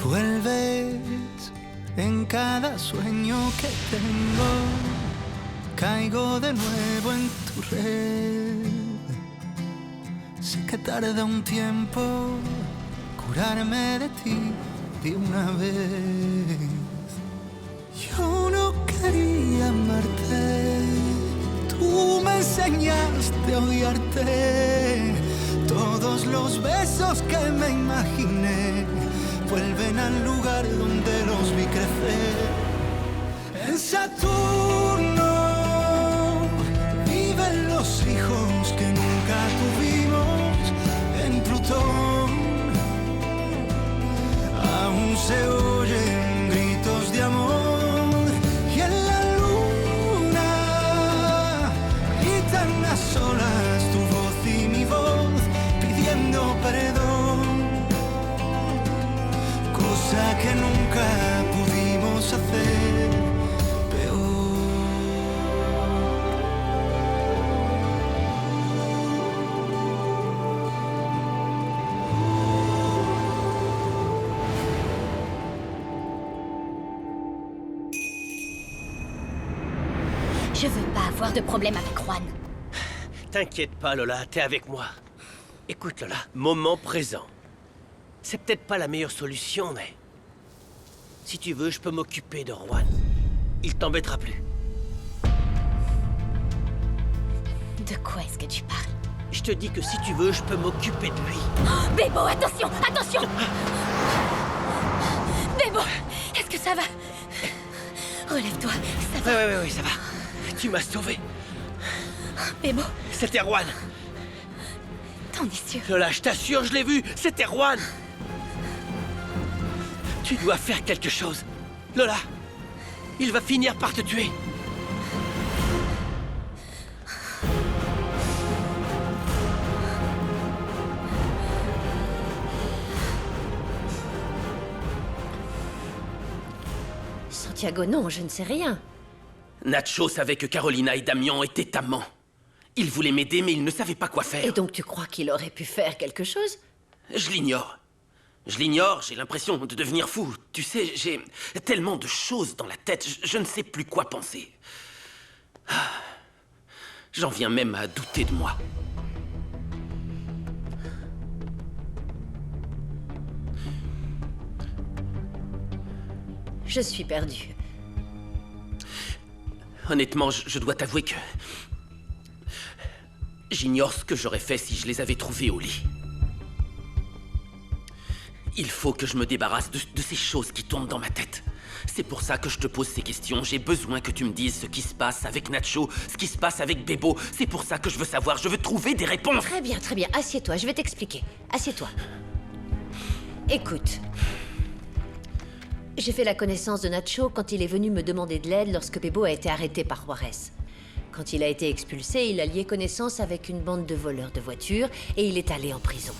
Vuelves en cada sueño que tengo, caigo de nuevo en tu red. Sé que tarda un tiempo curarme de ti de una vez. Yo no quería amarte, tú me enseñaste a odiarte. Todos los besos que me imaginé vuelven al lugar donde los vi crecer. En Saturno viven los hijos que nunca tuvimos. En Plutón aún se oyen gritos de amor. Y en la luna gritan a solas tu voz y mi voz pidiendo perdón, cosa que nunca pudimos hacer peor. Je veux pas avoir de problème avec Juan. T'inquiète pas, Lola, t'es avec moi. Écoute, Lola, moment présent. C'est peut-être pas la meilleure solution, mais... si tu veux, je peux m'occuper de Juan. Il t'embêtera plus. De quoi est-ce que tu parles? Je te dis que si tu veux, je peux m'occuper de lui. Oh, Bébo, attention, attention! Bébo, est-ce que ça va? Relève-toi, ça va? Oui, ça va. Tu m'as sauvé. Bébo, C'était Juan. t'en es sûr? Lola, je t'assure, je l'ai vu. C'était Juan. Tu dois faire quelque chose. Lola, il va finir par te tuer. Santiago, non, je ne sais rien. Nacho savait que Carolina et Damian étaient amants. Il voulait m'aider, mais il ne savait pas quoi faire. Et donc tu crois qu'il aurait pu faire quelque chose? Je l'ignore. Je l'ignore, j'ai l'impression de devenir fou. Tu sais, j'ai tellement de choses dans la tête, je ne sais plus quoi penser. Ah. J'en viens même à douter de moi. Je suis perdue. Honnêtement, je dois t'avouer que... j'ignore ce que j'aurais fait si je les avais trouvés au lit. Il faut que je me débarrasse de ces choses qui tournent dans ma tête. C'est pour ça que je te pose ces questions. J'ai besoin que tu me dises ce qui se passe avec Nacho, ce qui se passe avec Bébo. C'est pour ça que je veux savoir. Je veux trouver des réponses. Très bien, très bien. Assieds-toi, je vais t'expliquer. Assieds-toi. Écoute. J'ai fait la connaissance de Nacho quand il est venu me demander de l'aide lorsque Bébo a été arrêté par Juarez. Quand il a été expulsé, il a lié connaissance avec une bande de voleurs de voitures et il est allé en prison.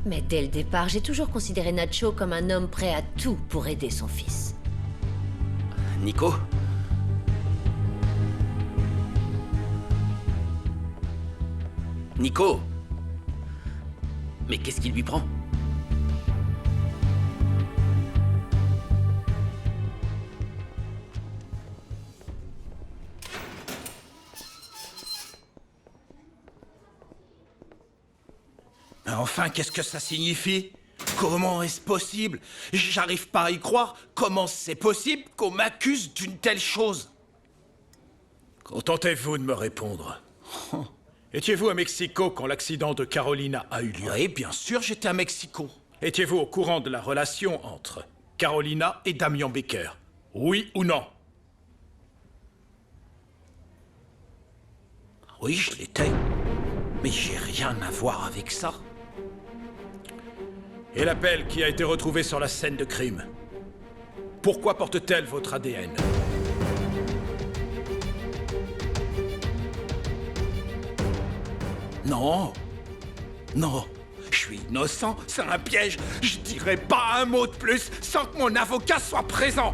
Mais dès le départ, j'ai toujours considéré Nacho comme un homme prêt à tout pour aider son fils. Nico? Nico? Mais qu'est-ce qui lui prend? Enfin, qu'est-ce que ça signifie? Comment est-ce possible? J'arrive pas à y croire. Comment c'est possible qu'on m'accuse d'une telle chose? Contentez-vous de me répondre. Étiez-vous à Mexico quand l'accident de Carolina a eu lieu? Oui, bien sûr, j'étais à Mexico. Étiez-vous au courant de la relation entre Carolina et Damian Baker? Oui ou non? Oui, je l'étais. Mais j'ai rien à voir avec ça. Et la pelle qui a été retrouvée sur la scène de crime? Pourquoi porte-t-elle votre ADN? Non. Non. Je suis innocent, c'est un piège. Je dirai pas un mot de plus sans que mon avocat soit présent.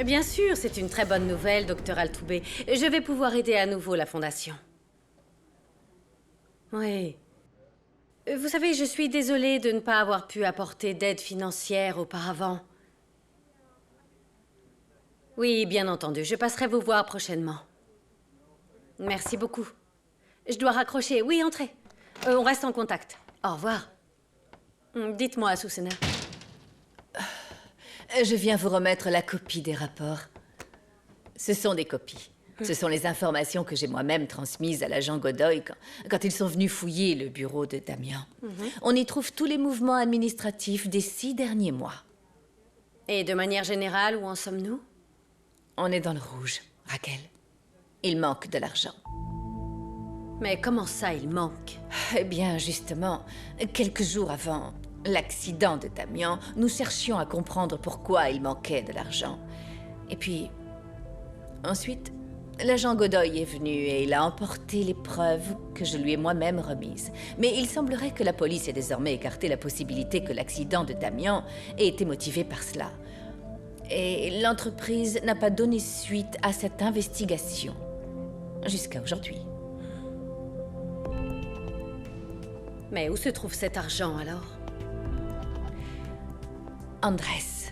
Bien sûr, c'est une très bonne nouvelle, docteur Altoubé. Je vais pouvoir aider à nouveau la Fondation. Oui. Vous savez, je suis désolée de ne pas avoir pu apporter d'aide financière auparavant. Oui, bien entendu. Je passerai vous voir prochainement. Merci beaucoup. Je dois raccrocher. Oui, entrez. On reste en contact. Au revoir. Dites-moi, Susana. Je viens vous remettre la copie des rapports. Ce sont des copies. Ce sont les informations que j'ai moi-même transmises à l'agent Godoy quand ils sont venus fouiller le bureau de Damien. On y trouve tous les mouvements administratifs des 6 derniers mois. Et de manière générale, où en sommes-nous? On est dans le rouge, Raquel. Il manque de l'argent. Mais comment ça, il manque? Eh bien, justement, quelques jours avant l'accident de Damien, nous cherchions à comprendre pourquoi il manquait de l'argent. Et puis, ensuite, l'agent Godoy est venu et il a emporté les preuves que je lui ai moi-même remises. Mais il semblerait que la police ait désormais écarté la possibilité que l'accident de Damien ait été motivé par cela. Et l'entreprise n'a pas donné suite à cette investigation. Jusqu'à aujourd'hui. Mais où se trouve cet argent, alors? Andrés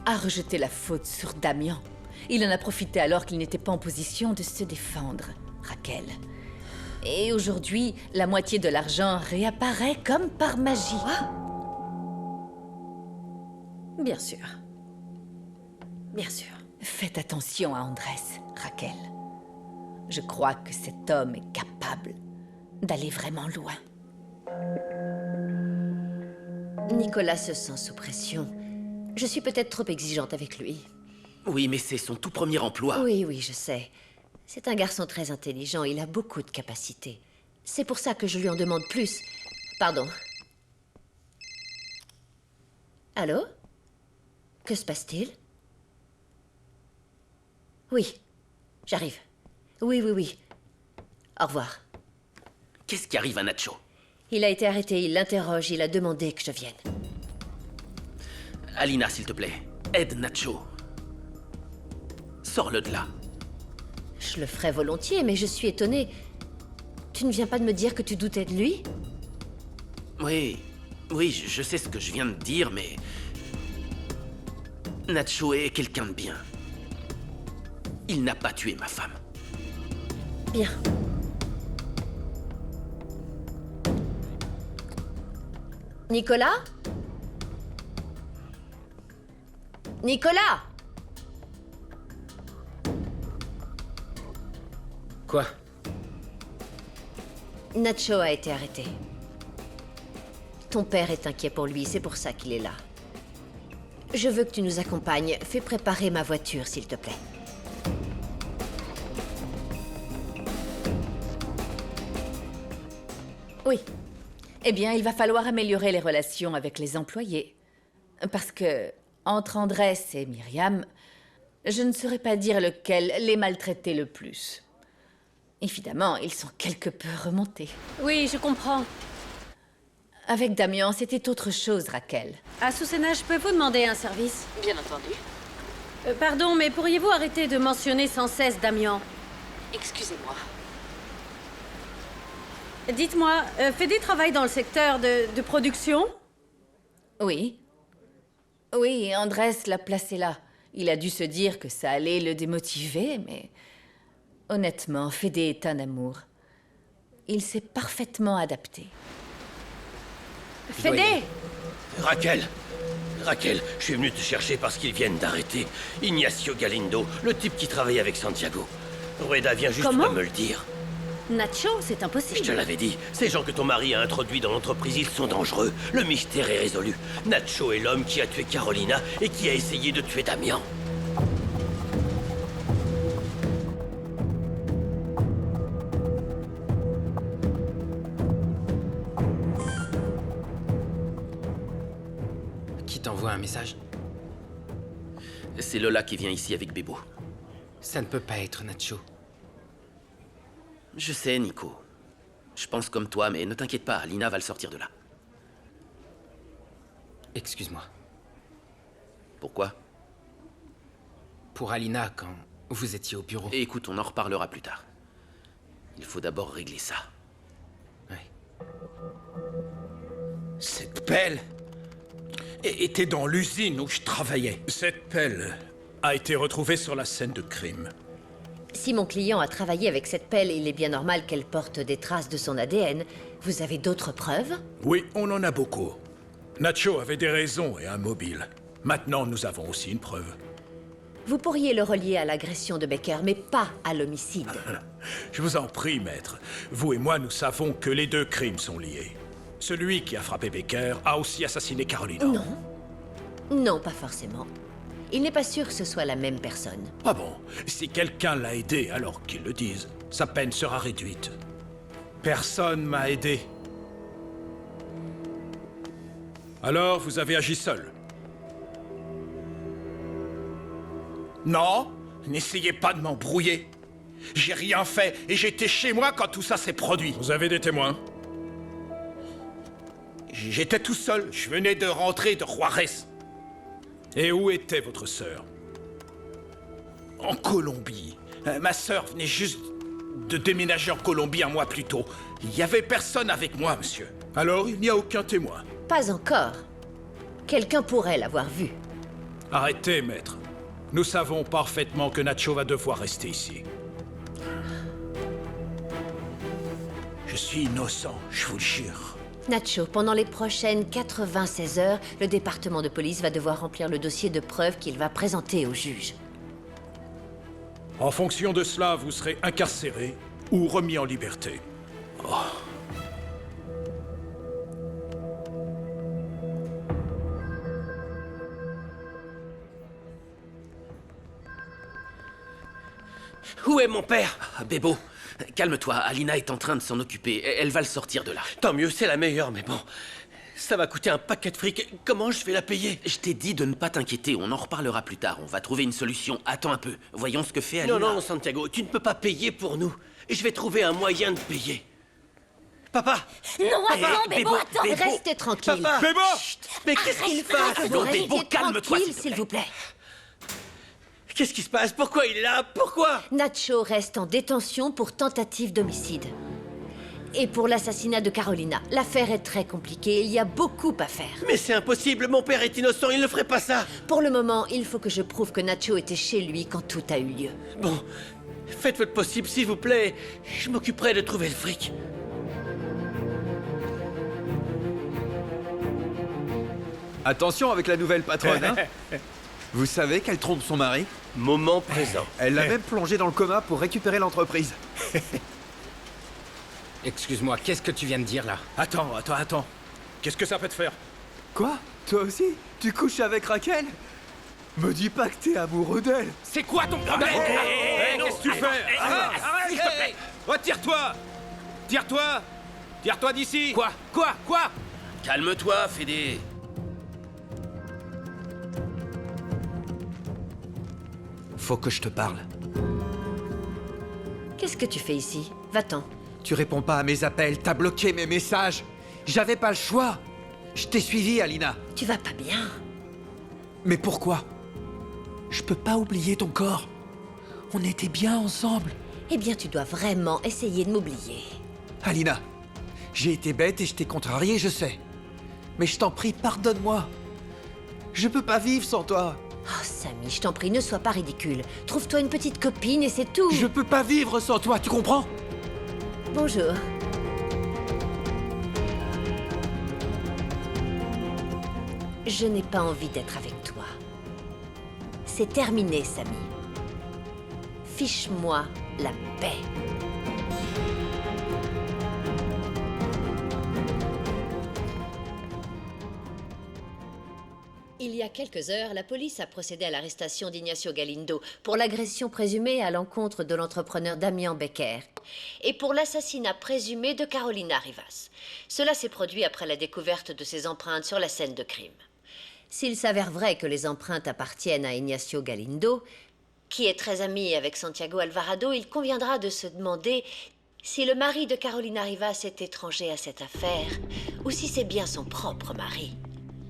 a rejeté la faute sur Damien. Il en a profité alors qu'il n'était pas en position de se défendre, Raquel. Et aujourd'hui, la moitié de l'argent réapparaît comme par magie. Bien sûr. Bien sûr. Faites attention à Andrés, Raquel. Je crois que cet homme est capable d'aller vraiment loin. Nicolas se sent sous pression. Je suis peut-être trop exigeante avec lui. Oui, mais c'est son tout premier emploi. Oui, je sais. C'est un garçon très intelligent, il a beaucoup de capacités. C'est pour ça que je lui en demande plus. Pardon. Allô? Que se passe-t-il? Oui, j'arrive. Oui. Au revoir. Qu'est-ce qui arrive à Nacho? Il a été arrêté, il l'interroge, il a demandé que je vienne. Alina, s'il te plaît, aide Nacho. Sors-le de là. Je le ferais volontiers, mais je suis étonnée. Tu ne viens pas de me dire que tu doutais de lui? Oui, je sais ce que je viens de dire, mais... Nacho est quelqu'un de bien. Il n'a pas tué ma femme. Bien. Nicolas? Nicolas! Quoi? Nacho a été arrêté. Ton père est inquiet pour lui, c'est pour ça qu'il est là. Je veux que tu nous accompagnes. Fais préparer ma voiture, s'il te plaît. Oui. Eh bien, il va falloir améliorer les relations avec les employés. Parce que, entre Andrés et Myriam, je ne saurais pas dire lequel les maltraitait le plus. Évidemment, ils sont quelque peu remontés. Oui, je comprends. Avec Damien, c'était autre chose, Raquel. Susana, je peux vous demander un service? Bien entendu. Pardon, mais pourriez-vous arrêter de mentionner sans cesse Damien? Excusez-moi. Dites-moi, Fédé travaille dans le secteur de production? Oui. Oui, Andrés l'a placé là. Il a dû se dire que ça allait le démotiver, mais... Honnêtement, Fédé est un amour. Il s'est parfaitement adapté. Fédé! Raquel, je suis venu te chercher parce qu'ils viennent d'arrêter Ignacio Galindo, le type qui travaille avec Santiago. Rueda vient juste Comment? de me le dire. Nacho, c'est Je impossible. te l'avais dit, ces gens que ton mari a introduits dans l'entreprise, ils sont dangereux. Le mystère est résolu. Nacho est l'homme qui a tué Carolina et qui a essayé de tuer Damien. Qui t'envoie un message? C'est Lola qui vient ici avec Bebo. Ça ne peut pas être Nacho. Je sais, Nico. Je pense comme toi, mais ne t'inquiète pas, Alina va le sortir de là. Excuse-moi. Pourquoi? Pour Alina, quand vous étiez au bureau. Et écoute, on en reparlera plus tard. Il faut d'abord régler ça. Ouais. Cette pelle était dans l'usine où je travaillais. Cette pelle a été retrouvée sur la scène de crime. Si mon client a travaillé avec cette pelle, il est bien normal qu'elle porte des traces de son ADN. Vous avez d'autres preuves? Oui, on en a beaucoup. Nacho avait des raisons et un mobile. Maintenant, nous avons aussi une preuve. Vous pourriez le relier à l'agression de Baker, mais pas à l'homicide. Je vous en prie, maître. Vous et moi, nous savons que les deux crimes sont liés. Celui qui a frappé Baker a aussi assassiné Carolina. Non. Non, pas forcément. Il n'est pas sûr que ce soit la même personne. Ah bon? Si quelqu'un l'a aidé, alors qu'il le dise. Sa peine sera réduite. Personne m'a aidé. Alors, vous avez agi seul? Non, n'essayez pas de m'embrouiller. J'ai rien fait et j'étais chez moi quand tout ça s'est produit. Vous avez des témoins? J'étais tout seul, je venais de rentrer de Juarez. Et où était votre sœur? En Colombie. Ma sœur venait juste de déménager en Colombie un mois plus tôt. Il n'y avait personne avec moi, monsieur. Alors, il n'y a aucun témoin. Pas encore. Quelqu'un pourrait l'avoir vu. Arrêtez, maître. Nous savons parfaitement que Nacho va devoir rester ici. Je suis innocent, je vous le jure. Nacho, pendant les prochaines 96 heures, le département de police va devoir remplir le dossier de preuves qu'il va présenter au juge. En fonction de cela, vous serez incarcéré ou remis en liberté. Où est mon père? Ah, Bebo, calme-toi, Alina est en train de s'en occuper. Elle va le sortir de là. Tant mieux, c'est la meilleure, mais bon... Ça va coûter un paquet de fric. Comment je vais la payer? Je t'ai dit de ne pas t'inquiéter, on en reparlera plus tard. On va trouver une solution. Attends un peu, voyons ce que fait Alina. Non, non, Santiago, tu ne peux pas payer pour nous. Je vais trouver un moyen de payer. Papa! Non, attends, Bébo, Bébo, attends. Bébo. Restez tranquille. Papa! Bébo! Mais qu'est-ce qui se passe? Vous Bébo, restez calme-toi, tranquille, s'il te s'il plaît. vous plaît. Qu'est-ce qui se passe? Pourquoi il est là? Pourquoi? Nacho reste en détention pour tentative d'homicide. Et pour l'assassinat de Carolina. L'affaire est très compliquée, il y a beaucoup à faire. Mais c'est impossible, mon père est innocent, il ne ferait pas ça. Pour le moment, il faut que je prouve que Nacho était chez lui quand tout a eu lieu. Bon, faites votre possible, s'il vous plaît. Je m'occuperai de trouver le fric. Attention avec la nouvelle patronne, hein. Vous savez qu'elle trompe son mari? Moment présent. Elle l'a même plongé dans le coma pour récupérer l'entreprise. Excuse-moi, qu'est-ce que tu viens de dire là? Attends. Qu'est-ce que ça peut te faire? Quoi? Toi aussi? Tu couches avec Raquel? Me dis pas que t'es amoureux d'elle. C'est quoi ton problème? Qu'est-ce que tu fais? Arrête, s'il te plaît! Retire-toi! Tire-toi! Tire-toi d'ici! Quoi? Calme-toi, Fédé. Faut que je te parle. Qu'est-ce que tu fais ici? Va-t'en. Tu réponds pas à mes appels, t'as bloqué mes messages. J'avais pas le choix. Je t'ai suivi, Alina. Tu vas pas bien. Mais pourquoi? Je peux pas oublier ton corps. On était bien ensemble. Eh bien, tu dois vraiment essayer de m'oublier. Alina, j'ai été bête et je t'ai contrarié, je sais. Mais je t'en prie, pardonne-moi. Je peux pas vivre sans toi. Oh, Samy, je t'en prie, ne sois pas ridicule. Trouve-toi une petite copine et c'est tout. Je peux pas vivre sans toi, tu comprends? Bonjour. Je n'ai pas envie d'être avec toi. C'est terminé, Samy. Fiche-moi la paix. Il y a quelques heures, la police a procédé à l'arrestation d'Ignacio Galindo pour l'agression présumée à l'encontre de l'entrepreneur Damian Becker et pour l'assassinat présumé de Carolina Rivas. Cela s'est produit après la découverte de ses empreintes sur la scène de crime. S'il s'avère vrai que les empreintes appartiennent à Ignacio Galindo, qui est très ami avec Santiago Alvarado, il conviendra de se demander Si le mari de Carolina Rivas est étranger à cette affaire, ou si c'est bien son propre mari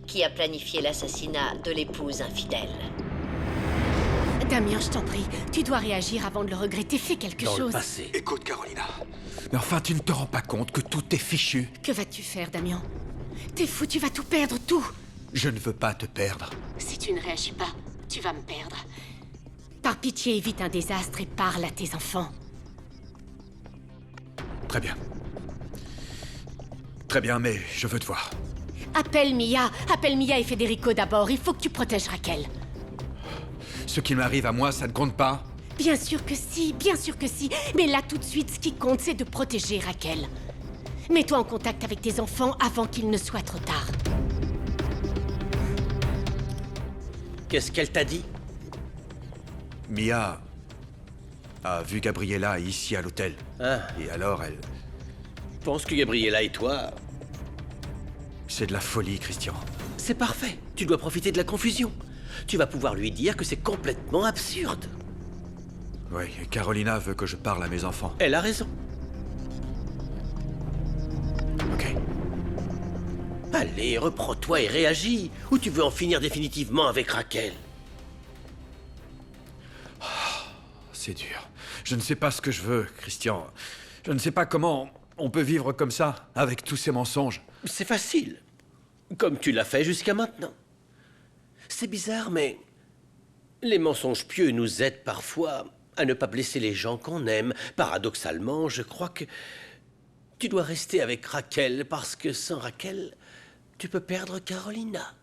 qui a planifié l'assassinat de l'épouse infidèle. Damien, je t'en prie, tu dois réagir avant de le regretter. Fais quelque Dans le chose. passé. Écoute, Carolina. Mais enfin, tu ne te rends pas compte que tout est fichu. Que vas-tu faire, Damien? T'es fou, tu vas tout perdre, tout. Je ne veux pas te perdre. Si tu ne réagis pas, tu vas me perdre. Par pitié, évite un désastre et parle à tes enfants. Très bien. Très bien, mais je veux te voir. Appelle Mia et Federico d'abord. Il faut que tu protèges Raquel. Ce qui m'arrive à moi, ça ne compte pas. Bien sûr que si, bien sûr que si. Mais là, tout de suite, ce qui compte, c'est de protéger Raquel. Mets-toi en contact avec tes enfants avant qu'il ne soit trop tard. Qu'est-ce qu'elle t'a dit? Mia a vu Gabriella ici à l'hôtel. Ah. Et alors, elle... Je pense que Gabriella et toi... C'est de la folie, Christian. C'est parfait. Tu dois profiter de la confusion. Tu vas pouvoir lui dire que c'est complètement absurde. Oui, et Carolina veut que je parle à mes enfants. Elle a raison. Ok. Allez, reprends-toi et réagis. Ou tu veux en finir définitivement avec Raquel? C'est dur. Je ne sais pas ce que je veux, Christian. Je ne sais pas comment on peut vivre comme ça, avec tous ces mensonges. C'est facile. Comme tu l'as fait jusqu'à maintenant. C'est bizarre, mais... les mensonges pieux nous aident parfois à ne pas blesser les gens qu'on aime. Paradoxalement, je crois que... tu dois rester avec Raquel, parce que sans Raquel, tu peux perdre Carolina.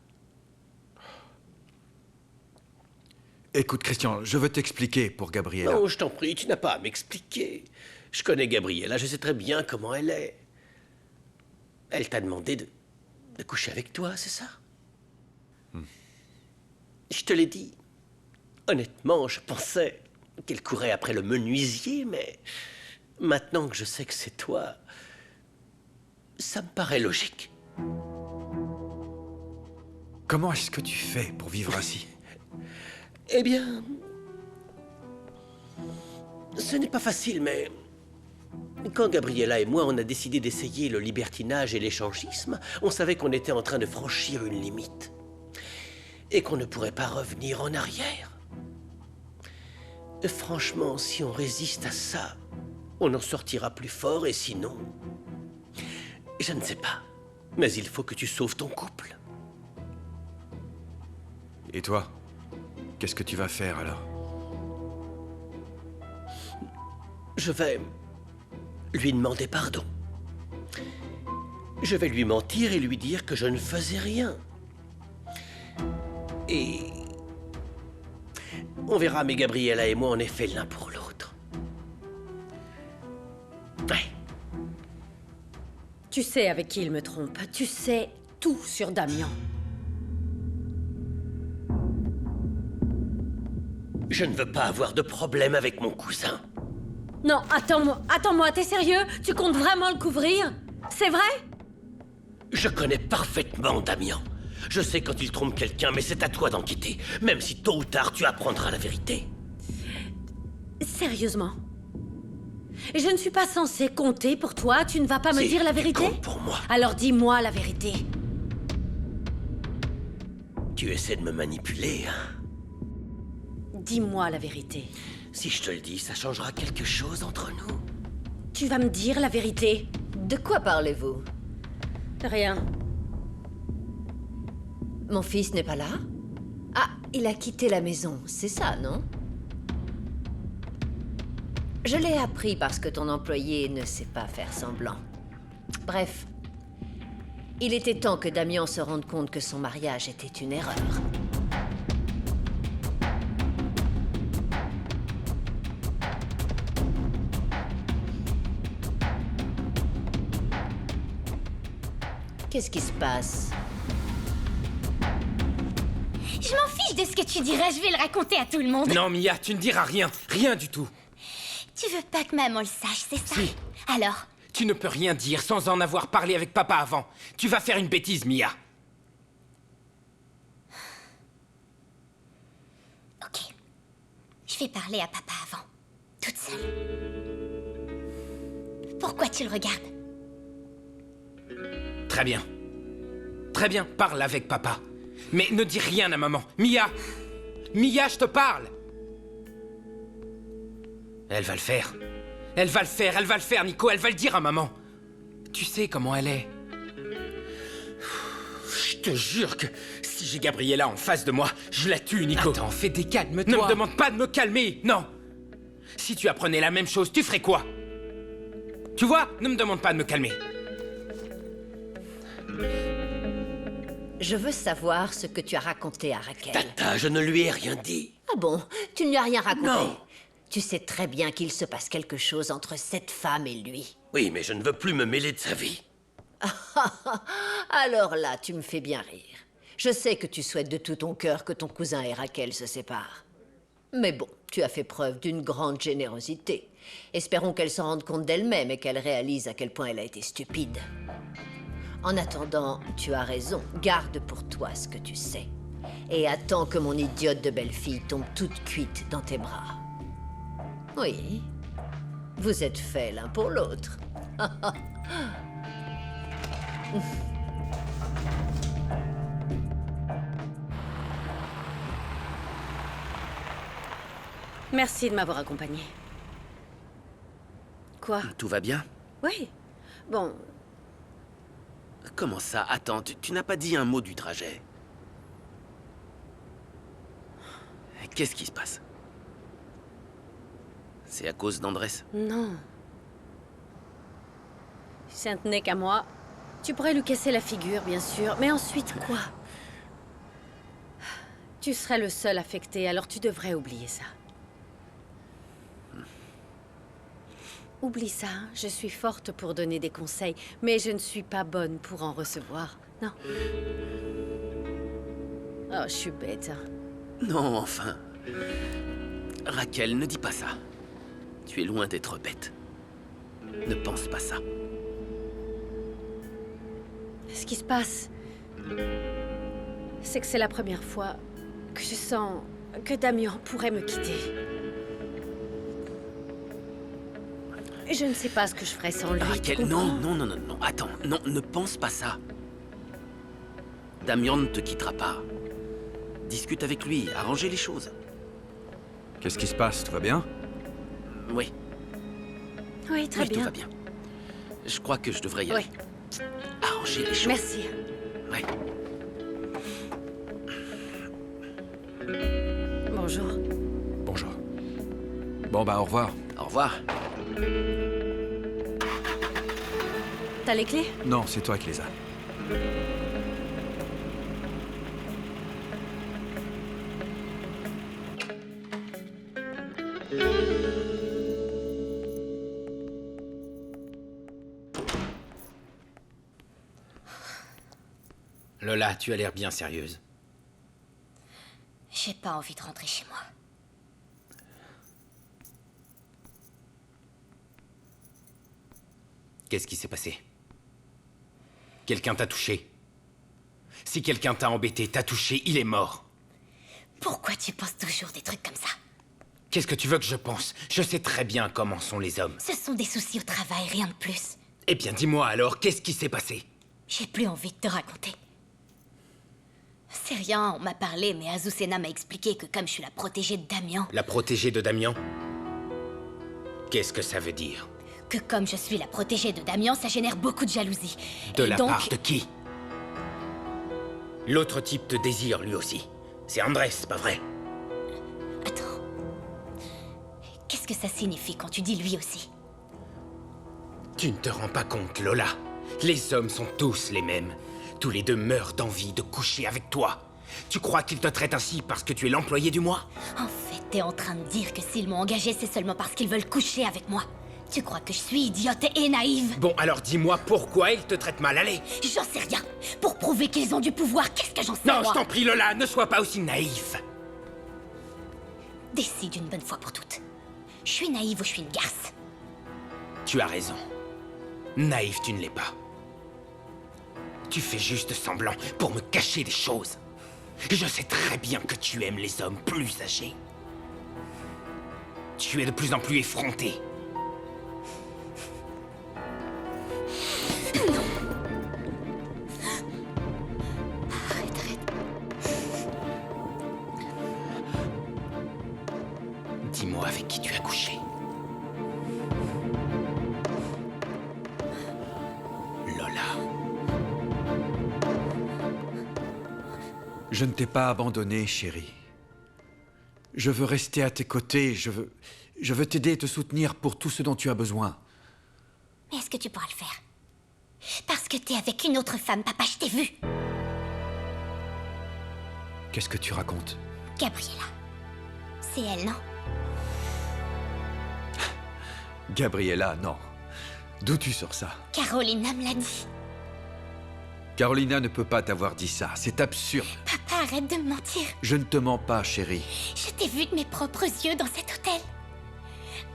Écoute, Christian, je veux t'expliquer pour Gabriella. Non, je t'en prie, tu n'as pas à m'expliquer. Je connais Gabriella, je sais très bien comment elle est. Elle t'a demandé de coucher avec toi, c'est ça? Je te l'ai dit. Honnêtement, je pensais qu'elle courait après le menuisier, mais maintenant que je sais que c'est toi, ça me paraît logique. Comment est-ce que tu fais pour vivre ainsi? Eh bien... ce n'est pas facile, mais... quand Gabriella et moi, on a décidé d'essayer le libertinage et l'échangisme, on savait qu'on était en train de franchir une limite. Et qu'on ne pourrait pas revenir en arrière. Franchement, si on résiste à ça, on en sortira plus fort, et sinon... je ne sais pas. Mais il faut que tu sauves ton couple. Et toi? Qu'est-ce que tu vas faire alors? Je vais lui demander pardon. Je vais lui mentir et lui dire que je ne faisais rien. Et... on verra, mais Gabriella et moi, on est faits l'un pour l'autre. Ouais. Tu sais avec qui il me trompe. Tu sais tout sur Damien. Je ne veux pas avoir de problème avec mon cousin. Non, attends-moi, t'es sérieux? Tu comptes vraiment le couvrir? C'est vrai? Je connais parfaitement Damien. Je sais quand il trompe quelqu'un, mais c'est à toi d'enquêter. Même si tôt ou tard, tu apprendras la vérité. Sérieusement? Je ne suis pas censée compter pour toi. Tu ne vas pas me Si, dire la tu vérité? comptes pour moi. Alors dis-moi la vérité. Tu essaies de me manipuler, hein? Dis-moi la vérité. Si je te le dis, ça changera quelque chose entre nous. Tu vas me dire la vérité? De quoi parlez-vous? Rien. Mon fils n'est pas là? Ah, il a quitté la maison, c'est ça, non? Je l'ai appris parce que ton employé ne sait pas faire semblant. Bref. Il était temps que Damien se rende compte que son mariage était une erreur. Qu'est-ce qui se passe? Je m'en fiche de ce que tu diras, je vais le raconter à tout le monde. Non, Mia, tu ne diras rien. Rien du tout. Tu veux pas que maman le sache, c'est ça? Si. Alors? Tu ne peux rien dire sans en avoir parlé avec papa avant. Tu vas faire une bêtise, Mia. Ok. Je vais parler à papa avant. Toute seule. Pourquoi tu le regardes? Très bien. Très bien, parle avec papa. Mais ne dis rien à maman. Mia! Mia, je te parle! Elle va le faire. Elle va le faire, elle va le faire, Nico. Elle va le dire à maman. Tu sais comment elle est. Je te jure que si j'ai Gabriella en face de moi, je la tue, Nico. Attends, fais des calmes-toi. Ne me demande pas de me calmer, non. Si tu apprenais la même chose, tu ferais quoi? Tu vois? Ne me demande pas de me calmer. Je veux savoir ce que tu as raconté à Raquel. Tata, je ne lui ai rien dit. Ah bon? Tu ne lui as rien raconté? Non. Tu sais très bien qu'il se passe quelque chose entre cette femme et lui. Oui, mais je ne veux plus me mêler de sa vie. Alors là, tu me fais bien rire. Je sais que tu souhaites de tout ton cœur que ton cousin et Raquel se séparent. Mais bon, tu as fait preuve d'une grande générosité. Espérons qu'elle s'en rende compte d'elle-même et qu'elle réalise à quel point elle a été stupide. En attendant, tu as raison. Garde pour toi ce que tu sais. Et attends que mon idiote de belle-fille tombe toute cuite dans tes bras. Oui. Vous êtes faits l'un pour l'autre. Merci de m'avoir accompagné. Quoi? Tout va bien? Oui. Bon, Comment ça? Attends, tu n'as pas dit un mot du trajet. Qu'est-ce qui se passe? C'est à cause d'Andrés? non. Si ça ne tenait qu'à moi, tu pourrais lui casser la figure, bien sûr. Mais ensuite, quoi? Tu serais le seul affecté, alors tu devrais oublier ça. Oublie ça, hein. Je suis forte pour donner des conseils, mais je ne suis pas bonne pour en recevoir. Non. Oh, je suis bête. Hein. Non, enfin. Raquel, ne dis pas ça. Tu es loin d'être bête. Ne pense pas ça. Ce qui se passe, c'est que c'est la première fois que je sens que Damien pourrait me quitter. Je ne sais pas ce que je ferais sans lui. Raquel, non, attends, non, ne pense pas ça. Damien ne te quittera pas. Discute avec lui, arrangez les choses. Qu'est-ce qui se passe? Tout va bien? Oui. Oui, très bien. Tout va bien. Je crois que je devrais y aller. Arranger les choses. Merci. Ouais. Bonjour. Bonjour. Bon, bah, au revoir. Au revoir. T'as les clés? Non, c'est toi qui les as. Lola, tu as l'air bien sérieuse. J'ai pas envie de rentrer chez moi. Qu'est-ce qui s'est passé? Quelqu'un t'a touché. Si quelqu'un t'a embêté, t'a touché, il est mort. Pourquoi tu penses toujours des trucs comme ça? Qu'est-ce que tu veux que je pense? Je sais très bien comment sont les hommes. Ce sont des soucis au travail, rien de plus. Eh bien, dis-moi alors, qu'est-ce qui s'est passé? J'ai plus envie de te raconter. C'est rien, on m'a parlé, mais Azucena m'a expliqué que comme je suis la protégée de Damien... La protégée de Damien? Qu'est-ce que ça veut dire? Que comme je suis la protégée de Damien, ça génère beaucoup de jalousie. De Et la donc... part de qui? L'autre type te désire lui aussi. C'est Andrés, pas vrai? Attends. Qu'est-ce que ça signifie quand tu dis lui aussi? Tu ne te rends pas compte, Lola. Les hommes sont tous les mêmes. Tous les deux meurent d'envie de coucher avec toi. Tu crois qu'ils te traitent ainsi parce que tu es l'employé du mois? En fait, t'es en train de dire que s'ils m'ont engagé, c'est seulement parce qu'ils veulent coucher avec moi. Tu crois que je suis idiote et naïve? Bon, alors dis-moi pourquoi ils te traitent mal, allez! J'en sais rien. Pour prouver qu'ils ont du pouvoir, qu'est-ce que j'en sais, Non, moi? je t'en prie, Lola, ne sois pas aussi naïf! Décide une bonne fois pour toutes. Je suis naïve ou je suis une garce? Tu as raison. Naïf, tu ne l'es pas. Tu fais juste semblant pour me cacher des choses. Je sais très bien que tu aimes les hommes plus âgés. Tu es de plus en plus effronté. qui tu as couché. Lola. Je ne t'ai pas abandonné, chérie. Je veux rester à tes côtés, je veux t'aider et te soutenir pour tout ce dont tu as besoin. Mais est-ce que tu pourras le faire? Parce que t'es avec une autre femme, papa, je t'ai vu. Qu'est-ce que tu racontes? Gabriella. C'est elle, non? Gabriella, non. D'où tu sors ça? Carolina me l'a dit. Carolina ne peut pas t'avoir dit ça, c'est absurde. Papa, arrête de me mentir. Je ne te mens pas, chérie. Je t'ai vu de mes propres yeux dans cet hôtel.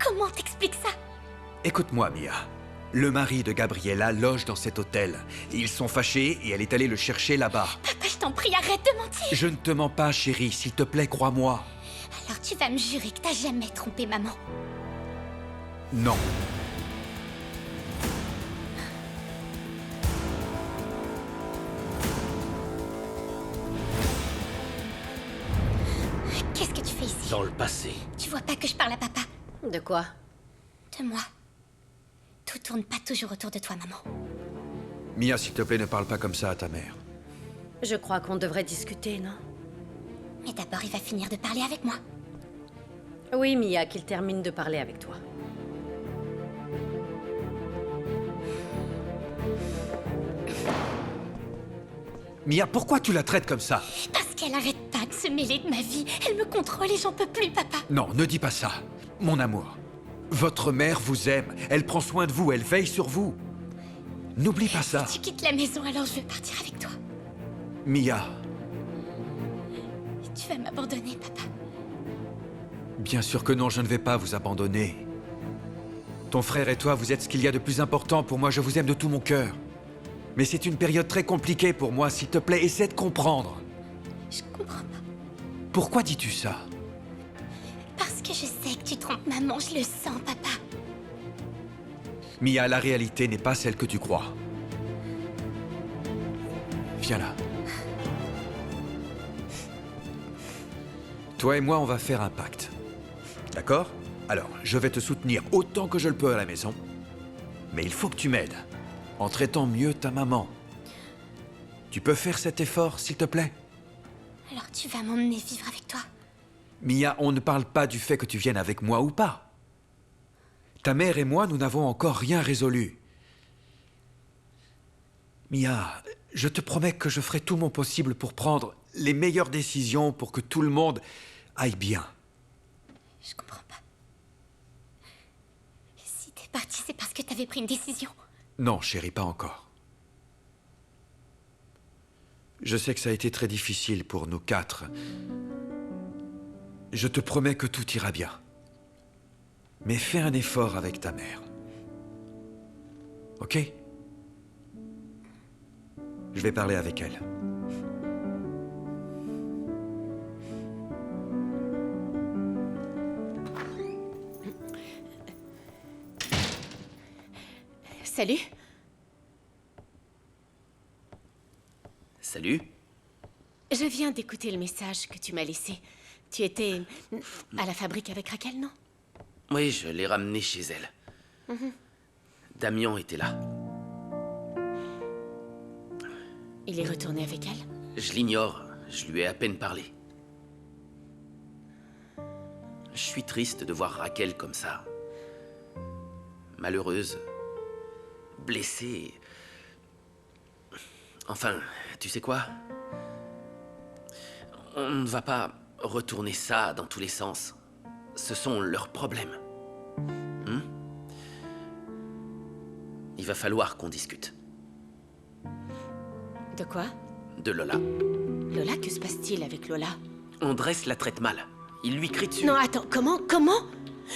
Comment t'expliques ça? Écoute-moi, Mia. Le mari de Gabriella loge dans cet hôtel. Ils sont fâchés et elle est allée le chercher là-bas. Papa, je t'en prie, arrête de mentir. Je ne te mens pas, chérie, s'il te plaît, crois-moi. Alors tu vas me jurer que t'as jamais trompé maman. Non. Qu'est-ce que tu fais ici? Dans le passé. Tu vois pas que je parle à papa? De quoi? De moi. Tout tourne pas toujours autour de toi, maman. Mia, s'il te plaît, ne parle pas comme ça à ta mère. Je crois qu'on devrait discuter, non? Mais d'abord, il va finir de parler avec moi. Oui, Mia, qu'il termine de parler avec toi. Mia, pourquoi tu la traites comme ça? Parce qu'elle arrête pas de se mêler de ma vie. Elle me contrôle et j'en peux plus, papa. Non, ne dis pas ça. Mon amour, votre mère vous aime. Elle prend soin de vous, elle veille sur vous. N'oublie pas ça. Si tu quittes la maison, alors je vais partir avec toi. Mia, Tu vas m'abandonner, papa. bien sûr que non, je ne vais pas vous abandonner. Ton frère et toi, vous êtes ce qu'il y a de plus important pour moi. Je vous aime de tout mon cœur. Mais c'est une période très compliquée pour moi. S'il te plaît, essaie de comprendre. Je comprends pas. Pourquoi dis-tu ça? Parce que je sais que tu trompes maman, je le sens, papa. Mia, la réalité n'est pas celle que tu crois. Viens là. Toi et moi, on va faire un pacte. D'accord? Alors, je vais te soutenir autant que je le peux à la maison. Mais il faut que tu m'aides, en traitant mieux ta maman. Tu peux faire cet effort, s'il te plaît? Alors tu vas m'emmener vivre avec toi. Mia, on ne parle pas du fait que tu viennes avec moi ou pas. Ta mère et moi, nous n'avons encore rien résolu. Mia, je te promets que je ferai tout mon possible pour prendre les meilleures décisions pour que tout le monde aille bien. Je comprends pas. Si t'es parti, c'est parce que t'avais pris une décision. Non, chérie, pas encore. Je sais que ça a été très difficile pour nous quatre. Je te promets que tout ira bien. Mais fais un effort avec ta mère. Ok? Je vais parler avec elle. Salut. Salut. Je viens d'écouter le message que tu m'as laissé. Tu étais à la fabrique avec Raquel, non? Oui, je l'ai ramenée chez elle. Damian était là. Il est retourné avec elle? Je l'ignore, je lui ai à peine parlé. Je suis triste de voir Raquel comme ça. Malheureuse. Blessée. Enfin, tu sais quoi? On ne va pas retourner ça dans tous les sens. Ce sont leurs problèmes. Il va falloir qu'on discute. De quoi? De Lola. Lola, que se passe-t-il avec Lola? Andrés la traite mal. Il lui crie dessus. Non, attends, comment?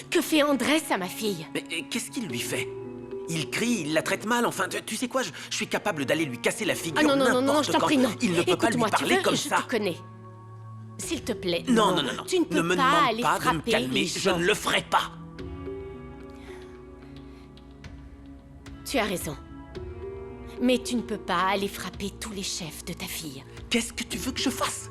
Que fait Andrés à ma fille? Mais qu'est-ce qu'il lui fait? Il crie, il la traite mal, enfin, tu sais quoi, je suis capable d'aller lui casser la figure. Ah non, je t'en prie, non. Il ne peut pas lui parler comme ça. Je te connais. S'il te plaît, Non. Tu ne peux me pas demande aller pas de me frapper calmer, les je gens. ne le ferai pas. Tu as raison. Mais tu ne peux pas aller frapper tous les chefs de ta fille. Qu'est-ce que tu veux que je fasse?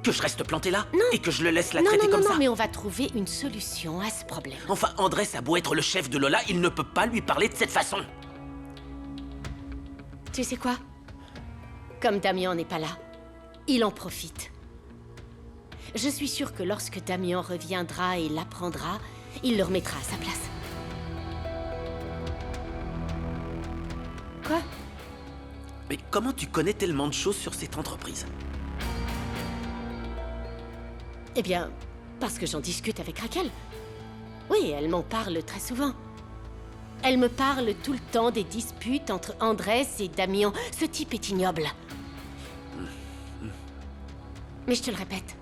Que je reste planté là? Non. Et que je le laisse la Non, traiter non, comme non, ça? non, mais on va trouver une solution à ce problème. Enfin, Andrés a beau être le chef de Lola, il ne peut pas lui parler de cette façon. Tu sais quoi? Comme Damien n'est pas là, il en profite. Je suis sûre que lorsque Damien reviendra et l'apprendra, il le remettra à sa place. Quoi? Mais comment tu connais tellement de choses sur cette entreprise? Eh bien, parce que j'en discute avec Raquel. Oui, elle m'en parle très souvent. Elle me parle tout le temps des disputes entre Andrés et Damien. Ce type est ignoble. Mais je te le répète.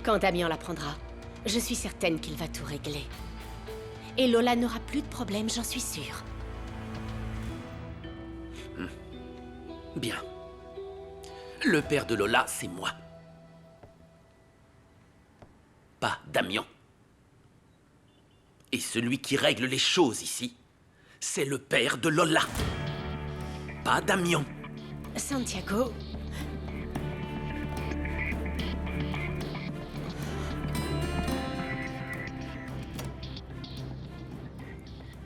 Quand Damien l'apprendra, je suis certaine qu'il va tout régler. Et Lola n'aura plus de problème, j'en suis sûre. Bien. Le père de Lola, c'est moi. Pas Damien. Et celui qui règle les choses ici, c'est le père de Lola. Pas Damien. Santiago...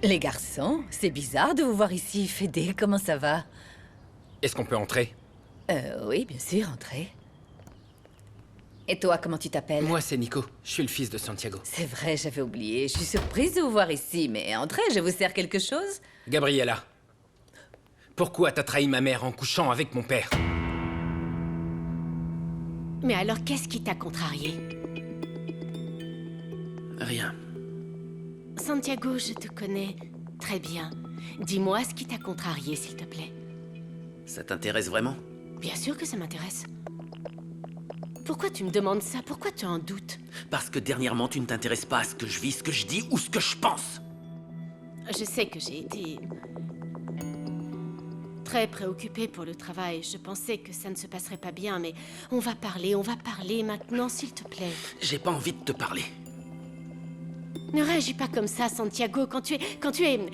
Les garçons, c'est bizarre de vous voir ici. Fédé, comment ça va? Est-ce qu'on peut entrer? Oui, bien sûr, entrez. Et toi, comment tu t'appelles? Moi, c'est Nico. Je suis le fils de Santiago. C'est vrai, j'avais oublié. Je suis surprise de vous voir ici, mais entrez, je vous sers quelque chose? Gabriella, pourquoi t'as trahi ma mère en couchant avec mon père? Mais alors, qu'est-ce qui t'a contrarié? Rien. Santiago, je te connais très bien. Dis-moi ce qui t'a contrarié, s'il te plaît. Ça t'intéresse vraiment? Bien sûr que ça m'intéresse. Pourquoi tu me demandes ça? Pourquoi tu en doutes? Parce que dernièrement, tu ne t'intéresses pas à ce que je vis, ce que je dis ou ce que je pense. Je sais que j'ai été... très préoccupée pour le travail. Je pensais que ça ne se passerait pas bien, mais on va parler maintenant, s'il te plaît. J'ai pas envie de te parler. Ne réagis pas comme ça, Santiago. Quand tu es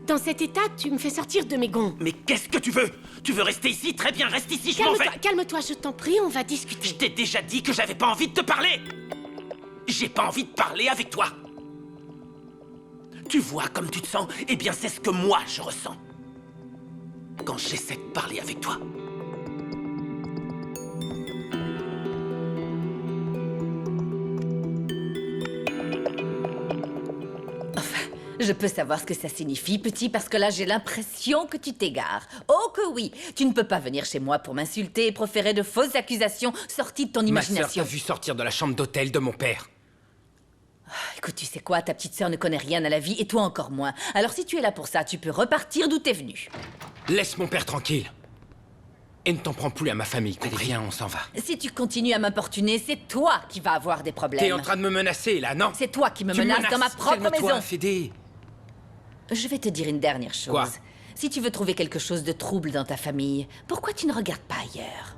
dans cet état, tu me fais sortir de mes gonds. Mais qu'est-ce que tu veux? Tu veux rester ici? Très bien, reste ici, je m'en vais. Calme-toi, je t'en prie, on va discuter. Je t'ai déjà dit que j'avais pas envie de te parler. J'ai pas envie de parler avec toi. Tu vois comme tu te sens? Eh bien, c'est ce que moi, je ressens. Quand j'essaie de parler avec toi. Je peux savoir ce que ça signifie, petit, parce que là, j'ai l'impression que tu t'égares. Oh que oui! Tu ne peux pas venir chez moi pour m'insulter et proférer de fausses accusations sorties de ton Ma sœur imagination. t'a vu sortir de la chambre d'hôtel de mon père. Écoute, tu sais quoi? Ta petite sœur ne connaît rien à la vie, et toi encore moins. Alors si tu es là pour ça, tu peux repartir d'où t'es venu. Laisse mon père tranquille. Et ne t'en prends plus à ma famille, compris? Viens, on s'en va. Si tu continues à m'importuner, c'est toi qui vas avoir des problèmes. T'es en train de me menacer, là, non? C'est toi qui me Tu menaces dans ma propre Calme-toi, maison. Fédé. Je vais te dire une dernière chose. Quoi? Si tu veux trouver quelque chose de trouble dans ta famille, pourquoi tu ne regardes pas ailleurs?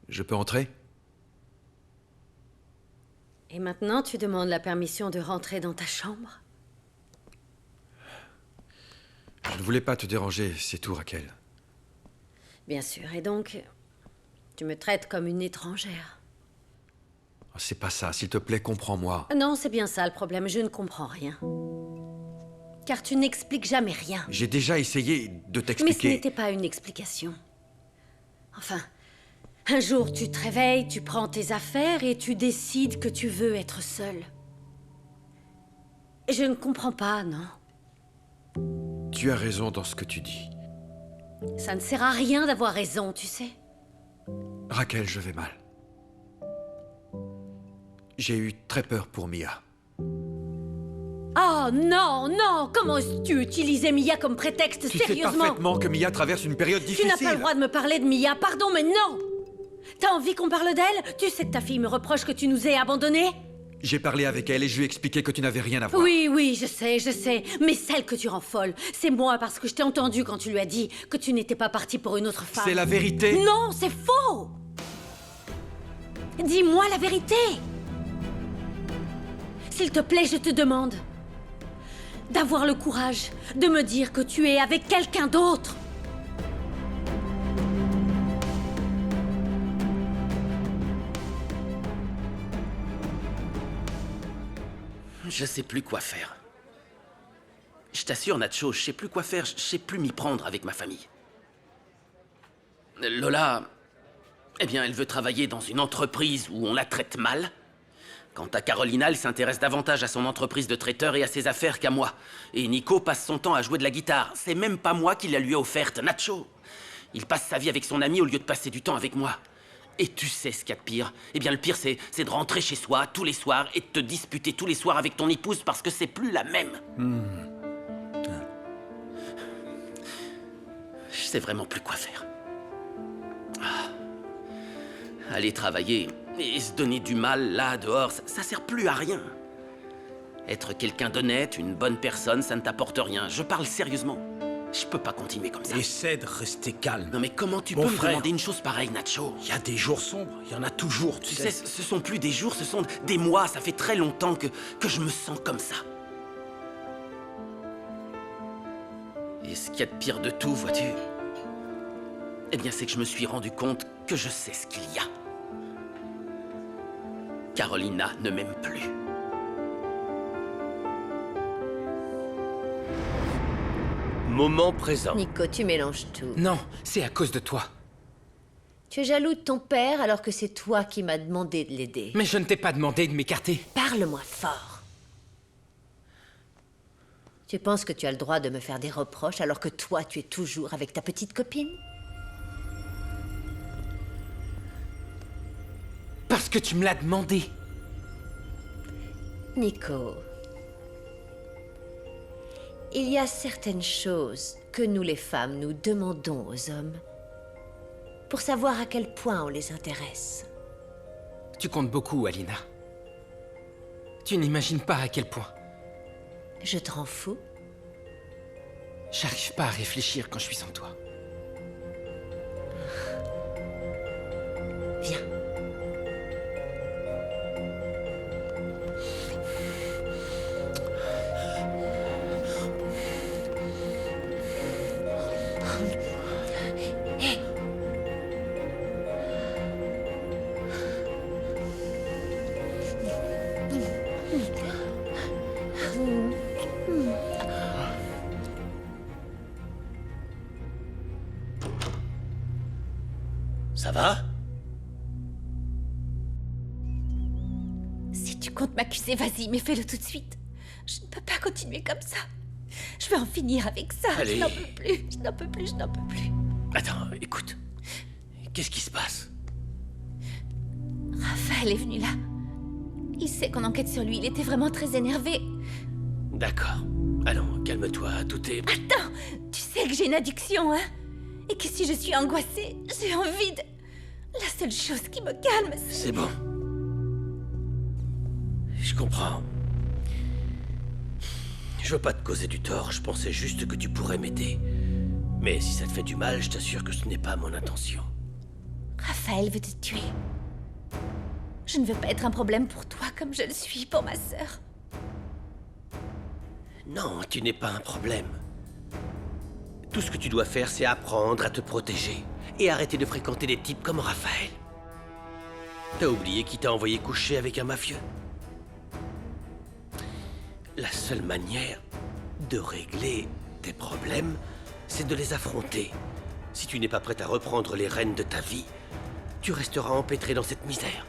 Je peux entrer? Et maintenant, tu demandes la permission de rentrer dans ta chambre? Je ne voulais pas te déranger, c'est tout, Raquel. Bien sûr, et donc, tu me traites comme une étrangère. Oh, c'est pas ça, s'il te plaît, comprends-moi. Non, c'est bien ça le problème, je ne comprends rien. Car tu n'expliques jamais rien. J'ai déjà essayé de Mais ce t'expliquer. n'était pas une explication. Enfin, un jour tu te réveilles, tu prends tes affaires et tu décides que tu veux être seul. Et je ne comprends pas, non. Tu as raison dans ce que tu dis. Ça ne sert à rien d'avoir raison, tu sais. Raquel, je vais mal. J'ai eu très peur pour Mia. Oh non, non! Comment oses-tu utiliser Mia comme prétexte, Tu sais sérieusement? parfaitement que Mia traverse une période Tu difficile. n'as pas le droit de me parler de Mia, pardon, mais non! T'as envie qu'on parle d'elle? Tu sais que ta fille me reproche que tu nous aies abandonnés? J'ai parlé avec elle et je lui ai expliqué que tu n'avais rien à voir. Oui, oui, je sais. Mais celle que tu rends folle, c'est moi parce que je t'ai entendu quand tu lui as dit que tu n'étais pas parti pour une autre femme. C'est la vérité. Non, c'est faux. Dis-moi la vérité. S'il te plaît, je te demande d'avoir le courage de me dire que tu es avec quelqu'un d'autre. Je sais plus quoi faire. Je t'assure, Nacho, je sais plus quoi faire, je sais plus m'y prendre avec ma famille. Lola, eh bien, elle veut travailler dans une entreprise où on la traite mal. Quant à Carolina, elle s'intéresse davantage à son entreprise de traiteur et à ses affaires qu'à moi. Et Nico passe son temps à jouer de la guitare. C'est même pas moi qui la lui ai offerte, Nacho. Il passe sa vie avec son ami au lieu de passer du temps avec moi. Et tu sais ce qu'il y a de pire? Eh bien, le pire, c'est de rentrer chez soi tous les soirs et de te disputer tous les soirs avec ton épouse parce que c'est plus la même. Je sais vraiment plus quoi faire. Aller travailler et se donner du mal là, dehors, ça sert plus à rien. Être quelqu'un d'honnête, une bonne personne, ça ne t'apporte rien. Je parle sérieusement. Je peux pas continuer comme ça. Essaie de rester calme. Non mais comment tu Mon peux me frère, demander une chose pareille, Nacho? Il y a des jours sombres, il y en a toujours, Tu sais, ce sont plus des jours, ce sont des mois. Ça fait très longtemps que je me sens comme ça. Et ce qu'il y a de pire de tout, vois-tu, eh bien, c'est que je me suis rendu compte que je sais ce qu'il y a. Carolina ne m'aime plus. Moment présent. Nico, tu mélanges tout. Non, c'est à cause de toi. Tu es jaloux de ton père alors que c'est toi qui m'as demandé de l'aider. Mais je ne t'ai pas demandé de m'écarter. Parle-moi fort. Tu penses que tu as le droit de me faire des reproches alors que toi, tu es toujours avec ta petite copine? Parce que tu me l'as demandé. Nico, il y a certaines choses que nous les femmes nous demandons aux hommes pour savoir à quel point on les intéresse. Tu comptes beaucoup, Alina. Tu n'imagines pas à quel point. Je te rends fou? J'arrive pas à réfléchir quand je suis sans toi. Viens. Ça va? Si tu comptes m'accuser, vas-y, mais fais-le tout de suite. Je ne peux pas continuer comme ça. Je vais en finir avec ça. Allez. Je n'en peux plus, je n'en peux plus, je n'en peux plus. Attends, écoute. Qu'est-ce qui se passe? Raphaël est venu là. Il sait qu'on enquête sur lui, il était vraiment très énervé. D'accord. Allons, calme-toi, tout est... Attends, tu sais que j'ai une addiction, hein? Et que si je suis angoissée, j'ai envie de... La seule chose qui me calme, C'est bon. Je comprends. Je veux pas te causer du tort, je pensais juste que tu pourrais m'aider. Mais si ça te fait du mal, je t'assure que ce n'est pas mon intention. Raphaël veut te tuer. Je ne veux pas être un problème pour toi comme je le suis pour ma sœur. Non, tu n'es pas un problème. Tout ce que tu dois faire, c'est apprendre à te protéger. Et arrêter de fréquenter des types comme Raphaël. T'as oublié qui t'a envoyé coucher avec un mafieux? La seule manière de régler tes problèmes, c'est de les affronter. Si tu n'es pas prête à reprendre les rênes de ta vie, tu resteras empêtré dans cette misère.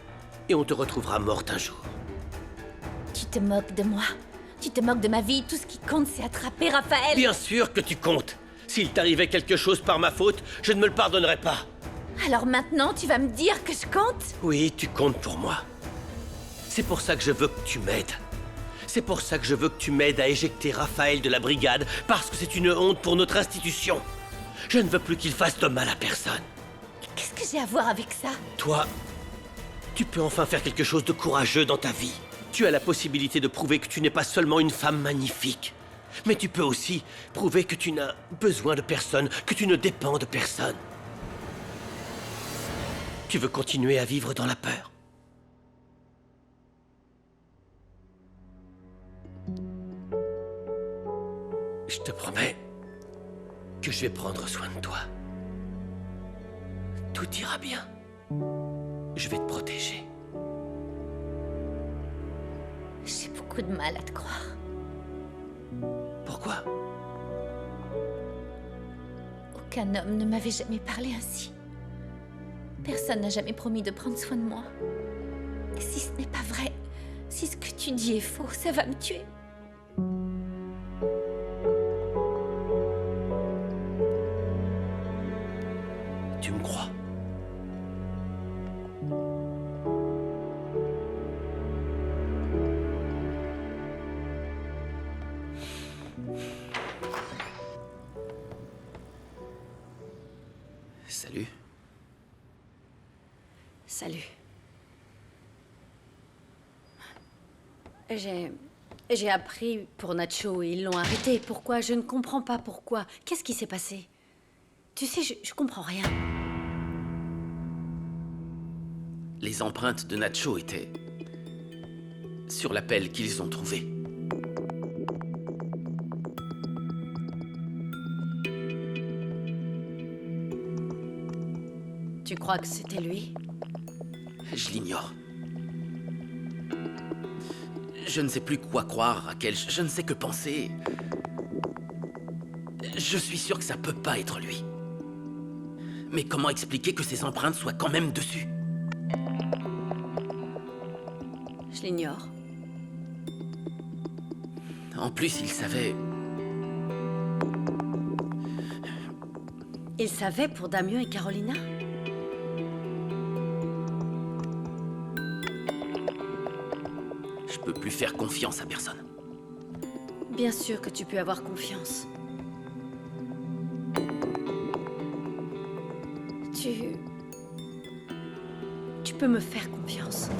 Et on te retrouvera morte un jour. Tu te moques de moi. Tu te moques de ma vie. Tout ce qui compte, c'est attraper Raphaël. Bien sûr que tu comptes. S'il t'arrivait quelque chose par ma faute, je ne me le pardonnerais pas. Alors maintenant, tu vas me dire que je compte? Oui, tu comptes pour moi. C'est pour ça que je veux que tu m'aides. C'est pour ça que je veux que tu m'aides à éjecter Raphaël de la brigade, parce que c'est une honte pour notre institution. Je ne veux plus qu'il fasse de mal à personne. Qu'est-ce que j'ai à voir avec ça? Toi, tu peux enfin faire quelque chose de courageux dans ta vie. Tu as la possibilité de prouver que tu n'es pas seulement une femme magnifique, mais tu peux aussi prouver que tu n'as besoin de personne, que tu ne dépends de personne. Tu veux continuer à vivre dans la peur? Je te promets que je vais prendre soin de toi. Tout ira bien. Je vais te protéger. J'ai beaucoup de mal à te croire. Pourquoi? Aucun homme ne m'avait jamais parlé ainsi. Personne n'a jamais promis de prendre soin de moi. Et si ce n'est pas vrai, si ce que tu dis est faux, ça va me tuer. Tu me crois? Salut. Salut. J'ai appris pour Nacho et ils l'ont arrêté. Pourquoi? Je ne comprends pas pourquoi. Qu'est-ce qui s'est passé? Tu sais, je comprends rien. Les empreintes de Nacho étaient sur la pelle qu'ils ont trouvée. Tu crois que c'était lui? Je l'ignore. Je ne sais plus quoi croire, Raquel. Je ne sais que penser. Je suis sûr que ça peut pas être lui. Mais comment expliquer que ces empreintes soient quand même dessus? Je l'ignore. En plus, il savait... Il savait pour Damien et Carolina? Je peux plus faire confiance à personne. Bien sûr que tu peux avoir confiance. Tu peux me faire confiance.